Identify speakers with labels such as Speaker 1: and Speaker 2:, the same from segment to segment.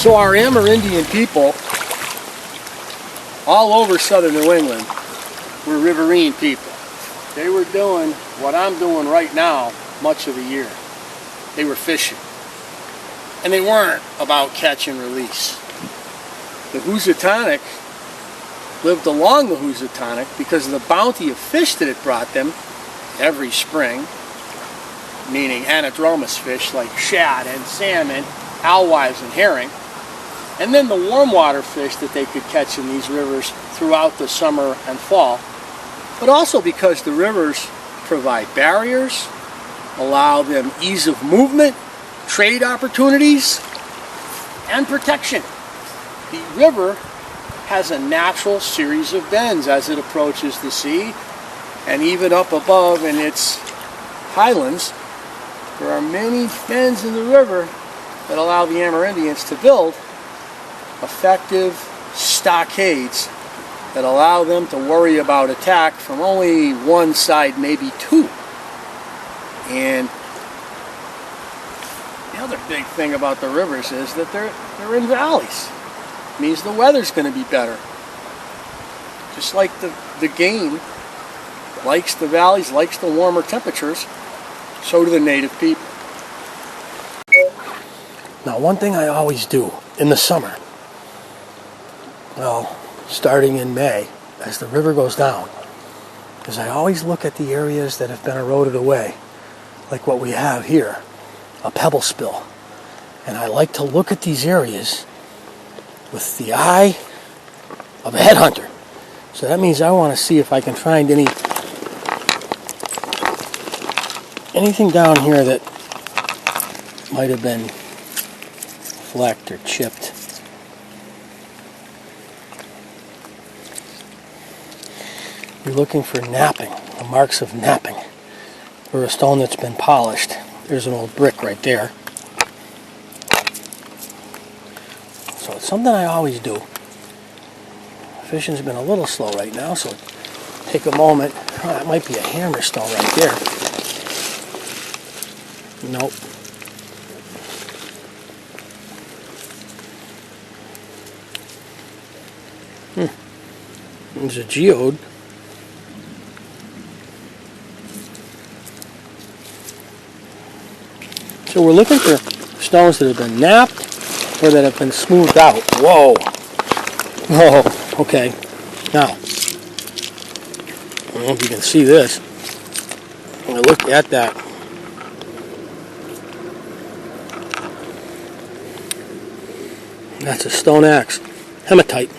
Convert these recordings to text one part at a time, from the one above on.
Speaker 1: So our Amerindian people all over southern New England were riverine people. They were doing what I'm doing right now much of the year. They were fishing. And they weren't about catch and release. The Housatonnic lived along the Housatonnic because of the bounty of fish that it brought them every spring, meaning anadromous fish like shad and salmon, alewives and herring, and then the warm water fish that they could catch in these rivers throughout the summer and fall, but also because the rivers provide barriers, allow them ease of movement, trade opportunities, and protection. The river has a natural series of bends as it approaches the sea, and even up above in its highlands, there are many bends in the river that allow the Amerindians to build effective stockades that allow them to worry about attack from only one side, maybe two. And the other big thing about the rivers is that they're in valleys. It means the weather's going to be better. Just like the game likes the valleys, likes the warmer temperatures, so do the native people. Now, one thing I always do in the summer, well, starting in May, as the river goes down, is I always look at the areas that have been eroded away, like what we have here, a pebble spill. And I like to look at these areas with the eye of a headhunter. So that means I want to see if I can find anything down here that might have been flecked or chipped. You're looking for napping, the marks of napping, or a stone that's been polished. There's an old brick right there. So it's something I always do. Fishing's been a little slow right now, so take a moment. Oh, that might be a hammerstone right there. Nope. There's a geode. So we're looking for stones that have been napped or that have been smoothed out. Whoa. Oh, okay. Now, I don't know if you can see this. When I look at that, that's a stone axe, hematite.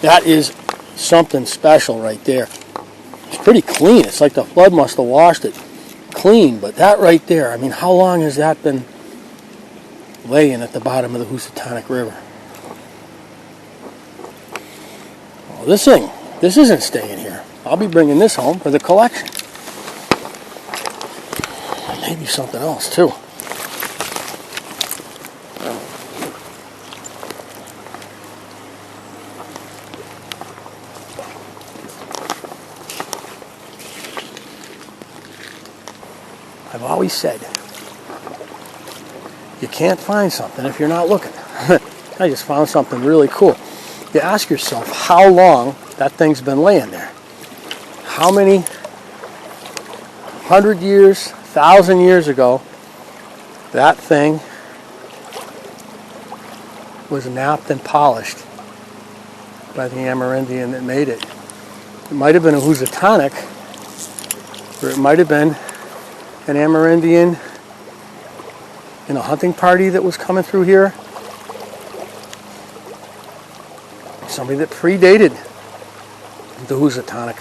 Speaker 1: That is something special right there. It's pretty clean. It's like the flood must have washed it clean, but that right there, I mean, how long has that been laying at the bottom of the Housatonnic River? Well, this isn't staying here. I'll be bringing this home for the collection. Maybe something else too. I've always said, you can't find something if you're not looking. I just found something really cool. You ask yourself how long that thing's been laying there. How many 100 years, 1,000 years ago, that thing was napped and polished by the Amerindian that made it. It might have been a Housatonnic, or it might have been an Amerindian in a hunting party that was coming through here. Somebody that predated the Housatonnic.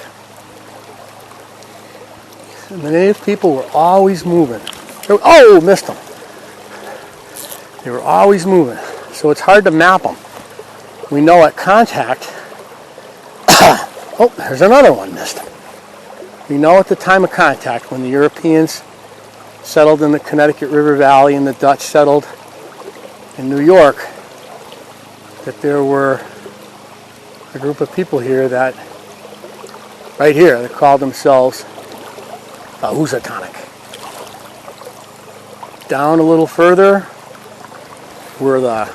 Speaker 1: And the native people were always moving. Oh, missed them. They were always moving. So it's hard to map them. We know at contact. Oh, there's another one missed them. We know at the time of contact, when the Europeans settled in the Connecticut River Valley and the Dutch settled in New York, that there were a group of people here that, right here, that called themselves Housatonnic. Down a little further, were the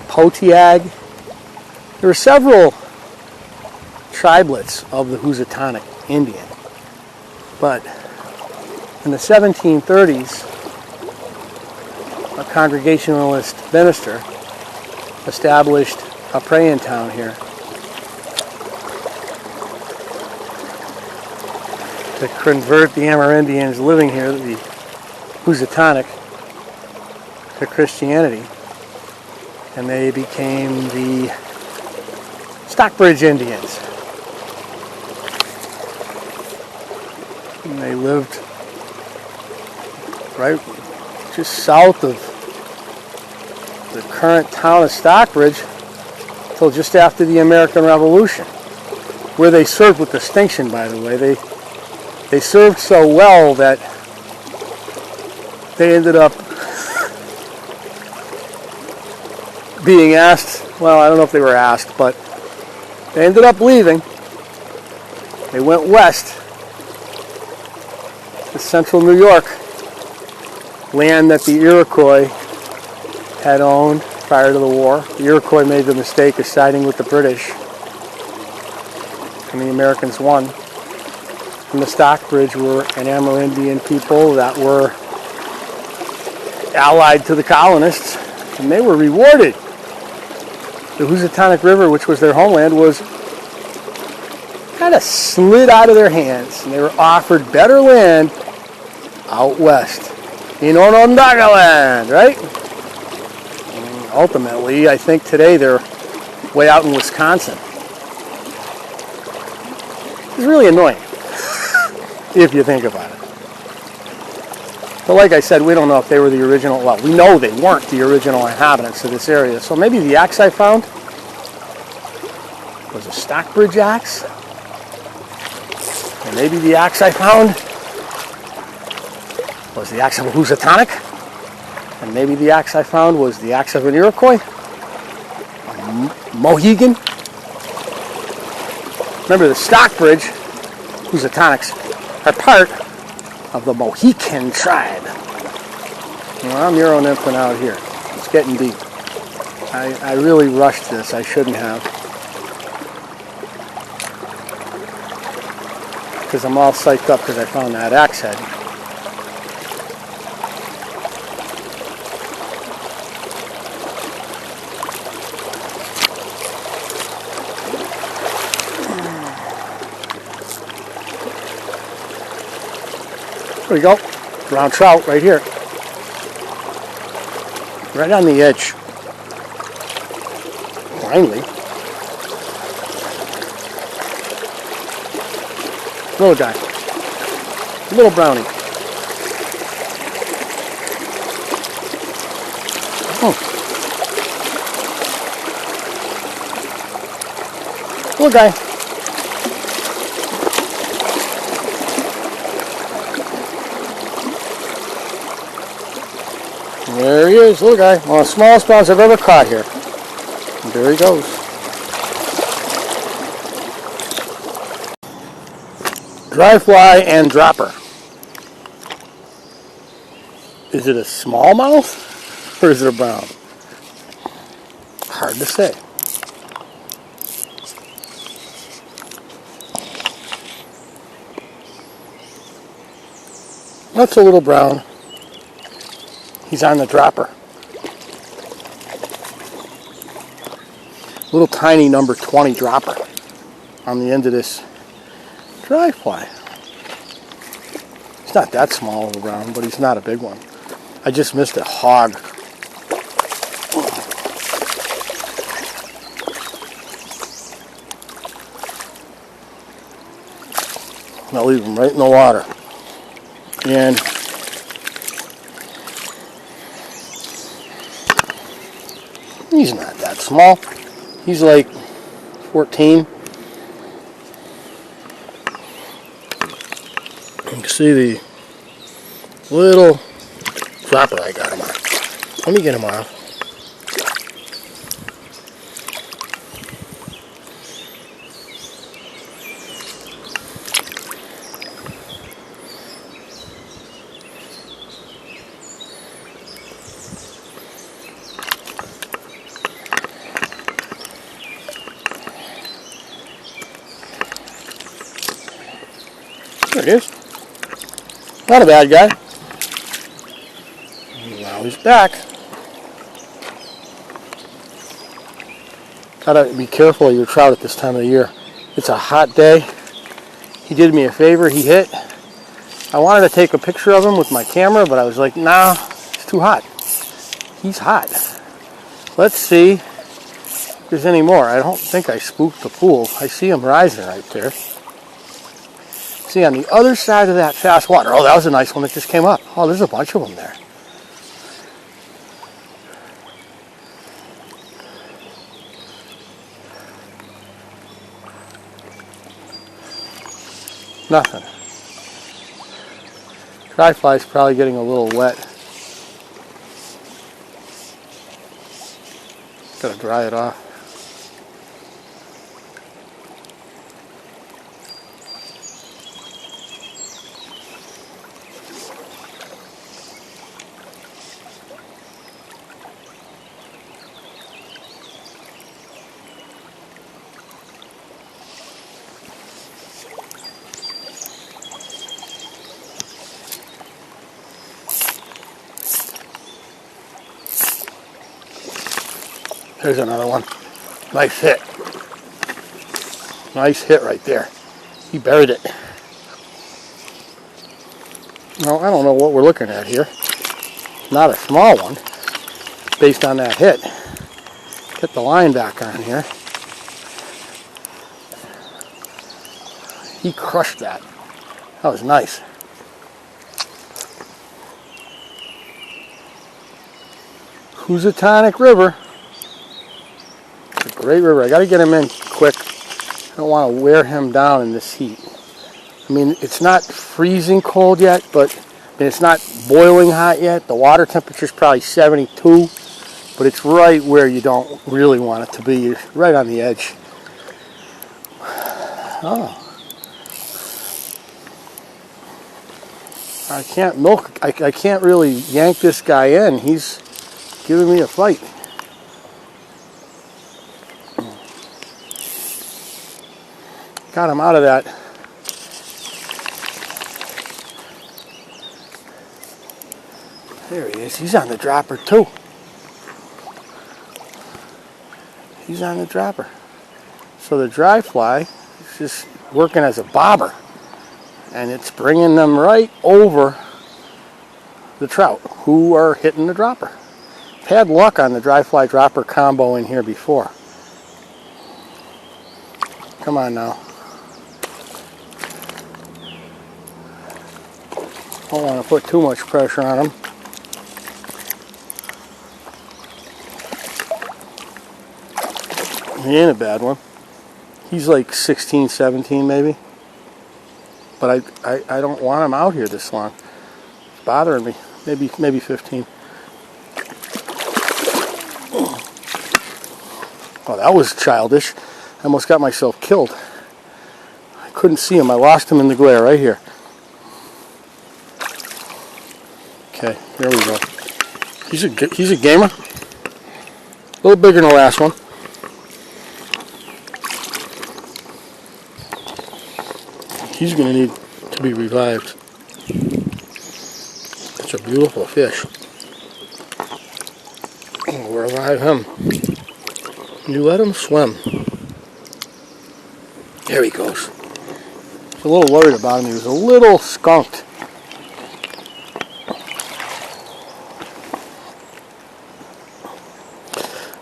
Speaker 1: Potiag. There were several tribelets of the Housatonnic Indian, but in the 1730s, a Congregationalist minister established a praying town here to convert the Amerindians living here, the Housatonnic, to Christianity, and they became the Stockbridge Indians. And they lived right just south of the current town of Stockbridge until just after the American Revolution, where they served with distinction, by the way. They served so well that they ended up being asked, well, I don't know if they were asked, but they ended up leaving. They went west to central New York, land that the Iroquois had owned prior to the war. The Iroquois made the mistake of siding with the British, and the Americans won. And the Stockbridge were an Amerindian people that were allied to the colonists, and they were rewarded. The Housatonnic River, which was their homeland, was kind of slid out of their hands, and they were offered better land out west in Onondaga land, right? And ultimately, I think today they're way out in Wisconsin. It's really annoying if you think about it. But like I said, we don't know if they were the original, well, we know they weren't the original inhabitants of this area. So maybe the axe I found was a Stockbridge axe. And maybe the axe I found was the axe of a Housatonic. And maybe the axe I found was the axe of an Iroquois, a Mohegan. Remember, the Stockbridge Housatonics are part of the Mohican tribe. Well, I'm Euro-nymphing out here. It's getting deep. I really rushed this. I shouldn't have. Because I'm all psyched up because I found that axe head. There we go. Brown trout right here. Right on the edge. Finally. Little guy. Little brownie. Oh. Little guy. There he is, little guy. One of the smallest browns I've ever caught here. And there he goes. Dry fly and dropper. Is it a smallmouth or is it a brown? Hard to say. That's a little brown. He's on the dropper. Little tiny number 20 dropper on the end of this dry fly. He's not that small of a brown, but he's not a big one. I just missed a hog. I'll leave him right in the water. And he's not that small. He's like 14. You can see the little dropper I got him on. Let me get him off. There he is. Not a bad guy. Now he's back. Gotta be careful of your trout at this time of the year. It's a hot day. He did me a favor. He hit. I wanted to take a picture of him with my camera, but I was like, nah, it's too hot. He's hot. Let's see if there's any more. I don't think I spooked the pool. I see him rising right there. See, on the other side of that fast water. Oh, that was a nice one that just came up. Oh, there's a bunch of them there. Nothing. Dry fly's probably getting a little wet. Gotta dry it off. There's another one. Nice hit. Nice hit right there. He buried it. Well, I don't know what we're looking at here. Not a small one, based on that hit. Get the line back on here. He crushed that. That was nice. Housatonnic River. It's a great river. I got to get him in quick. I don't want to wear him down in this heat. I mean, it's not freezing cold yet, but it's not boiling hot yet. The water temperature is probably 72, but it's right where you don't really want it to be. You're right on the edge. Oh. I can't milk. I can't really yank this guy in. He's giving me a fight. Got him out of that. There he is. He's on the dropper too. He's on the dropper. So the dry fly is just working as a bobber. And it's bringing them right over the trout who are hitting the dropper. I've had luck on the dry fly dropper combo in here before. Come on now. Don't want to put too much pressure on him. He ain't a bad one. He's like 16, 17 maybe. But I don't want him out here this long. It's bothering me. Maybe 15. Oh, that was childish. I almost got myself killed. I couldn't see him. I lost him in the glare right here. Okay, here we go. He's a gamer. A little bigger than the last one. He's going to need to be revived. It's a beautiful fish. We'll revive him. You let him swim. There he goes. I was a little worried about him. He was a little skunked.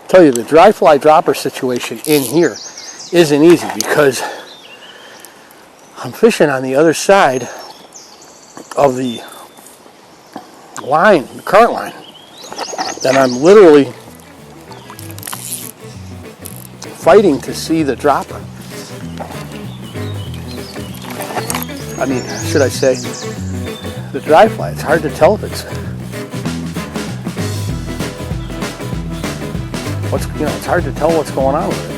Speaker 1: I tell you, the dry fly dropper situation in here isn't easy because I'm fishing on the other side of the line, the current line, and I'm literally fighting to see the dropper. I mean, should I say, the dry fly. It's hard to tell if it's it's hard to tell what's going on with it.